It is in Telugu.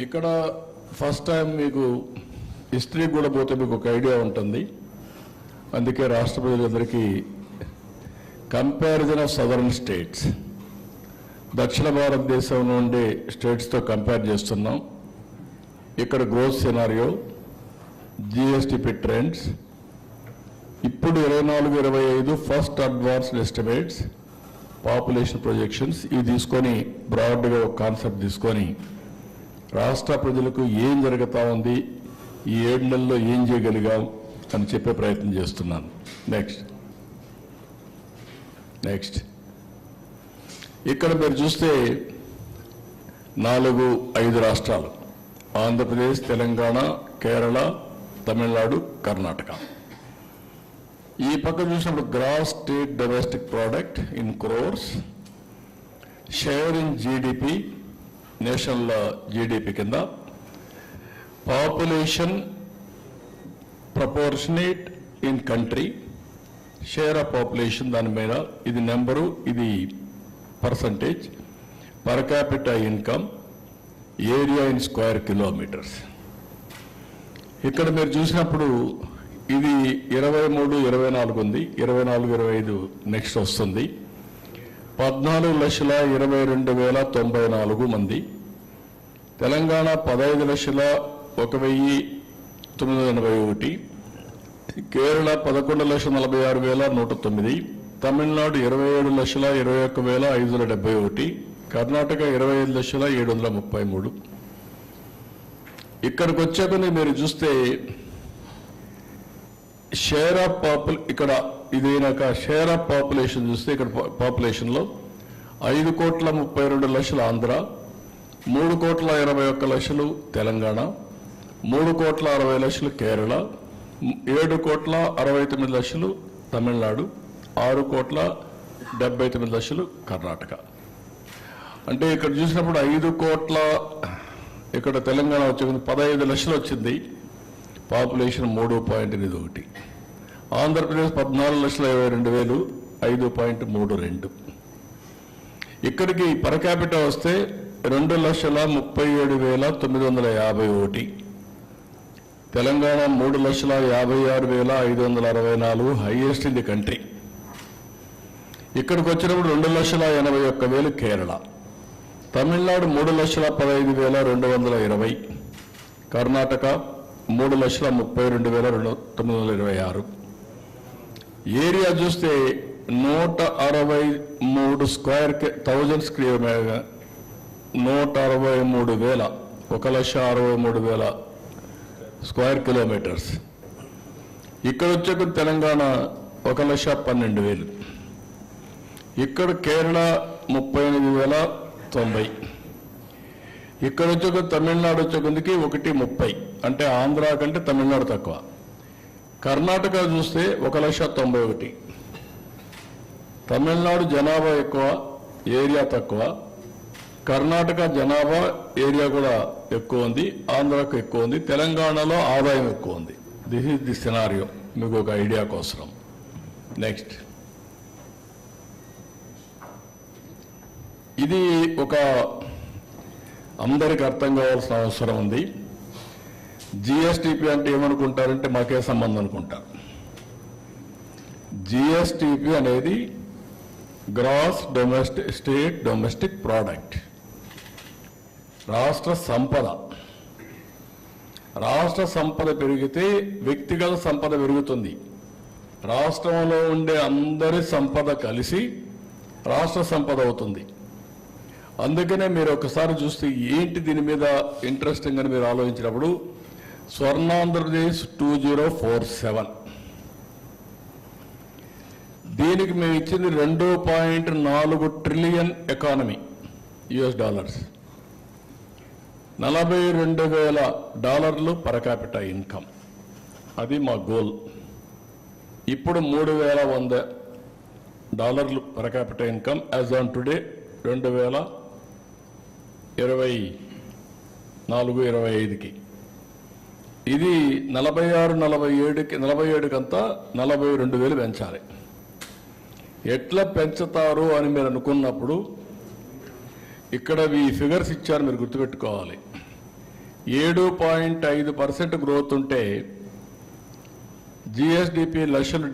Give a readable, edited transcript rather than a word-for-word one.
ఇక్కడ ఫస్ట్ టైం మీకు హిస్టరీ కూడా పోతే మీకు ఒక ఐడియా ఉంటుంది. అందుకే రాష్ట్ర ప్రజలందరికీ కంపారిజన్ ఆఫ్ సదరన్ స్టేట్స్, దక్షిణ భారతదేశంలో ఉండే స్టేట్స్తో కంపేర్ చేస్తున్నాం. ఇక్కడ గ్రోత్ సినారియో, జిఎస్టిపి ట్రెండ్స్, ఇప్పుడు 24-25 first advanced estimates, population projections ఇవి తీసుకొని బ్రాడ్గా ఒక కాన్సెప్ట్ తీసుకొని రాష్ట్ర ప్రజలకు ఏం జరుగుతూ ఉంది, ఈ 7 నెలల్లో ఏం చేయగలిగాం అని చెప్పే ప్రయత్నం చేస్తున్నాను. నెక్స్ట్ ఇక్కడ మీరు చూస్తే 4-5 రాష్ట్రాలు, ఆంధ్రప్రదేశ్, తెలంగాణ, కేరళ, తమిళనాడు, కర్ణాటక. ఈ పక్క చూసినప్పుడు gross state domestic product in crores, share in GDP, national GDP కింద, population proportionate in country, share of population దాని మీద, ఇది నెంబరు, ఇది percentage, per capital income, area in square kilometres. ఇక్కడ మీరు చూసినప్పుడు ఇది 23-24 ఉంది, 24-25 నెక్స్ట్ వస్తుంది. 14,22,094 మంది. తెలంగాణ 15,01,981, కేరళ 11,46,109, తమిళనాడు 27,21,571, కర్ణాటక 25,733. ఇక్కడికి వచ్చాక మీరు చూస్తే షేర్ ఆఫ్ ఇక్కడ ఇదైనాక షేర్ ఆఫ్ పాపులేషన్ చూస్తే ఇక్కడ పాపులేషన్లో 5,32,00,000 ఆంధ్ర, 3,81,00,000 తెలంగాణ, 3,60,00,000 కేరళ, 7,69,00,000 తమిళనాడు, 6,79,00,000 కర్ణాటక. అంటే ఇక్కడ చూసినప్పుడు 5 కోట్ల, ఇక్కడ తెలంగాణ వచ్చే 15 లక్షలు వచ్చింది, పాపులేషన్ 3.81. ఆంధ్రప్రదేశ్ 14,22,000, 5.32. ఇక్కడికి పర్ క్యాపిటల్ వస్తే 2,37,951, Telangana 3,56,564, highest in the country. ఇక్కడికి వచ్చినప్పుడు 2,81,000 కేరళ, తమిళనాడు 3,15,220, కర్ణాటక 3,32,926. ఏరియా చూస్తే 163 స్క్వేర్ 1000 స్క్వేర్ 163,000, 1,63,000 స్క్వేర్ కిలోమీటర్స్. ఇక్కడ వచ్చే తెలంగాణ 1,12,000, ఇక్కడ కేరళ 38,090, ఇక్కడ వచ్చే తమిళనాడు వచ్చే కొందికి 1,30, అంటే ఆంధ్ర కంటే తమిళనాడు తక్కువ. కర్ణాటక చూస్తే 1,91,000, తమిళనాడు జనాభా ఎక్కువ, ఏరియా తక్కువ. కర్ణాటక జనాభా ఏరియా కూడా ఎక్కువ ఉంది, ఆంధ్రాకు ఎక్కువ ఉంది, తెలంగాణలో ఆదాయం ఎక్కువ ఉంది. దిస్ ఈజ్ ది సినారియో, మీకు ఒక ఐడియా కోసం. నెక్స్ట్ ఇది ఒక అందరికి అర్థం కావాల్సిన అవసరం ఉంది. జిఎస్టిపి అంటే ఏమనుకుంటారంటే మాకే సంబంధం అనుకుంటారు. జిఎస్టిపి అనేది గ్రాస్ స్టేట్ డొమెస్టిక్ ప్రోడక్ట్, రాష్ట్ర సంపద. రాష్ట్ర సంపద పెరిగితే వ్యక్తిగత సంపద పెరుగుతుంది. రాష్ట్రంలో ఉండే అందరి సంపద కలిసి రాష్ట్ర సంపద అవుతుంది. అందుకనే మీరు ఒకసారి చూస్తే ఏంటి దీని మీద ఇంట్రెస్టింగ్ అని మీరు ఆలోచించినప్పుడు, స్వర్ణాంధ్రప్రదేశ్ 2047, దీనికి మేము ఇచ్చింది $2.4 trillion economy, US, $42,000 per capital income. అది మా గోల్. ఇప్పుడు $3,100 per capital income as on today 2024-25కి. ఇది 46-47 అంతా 42,000 పెంచాలి. ఎట్లా పెంచుతారు అని మీరు అనుకున్నప్పుడు ఇక్కడ ఈ ఫిగర్స్ ఇచ్చారు, మీరు గుర్తుపెట్టుకోవాలి. 7.5% గ్రోత్ ఉంటే జిఎస్డిపి లక్షలు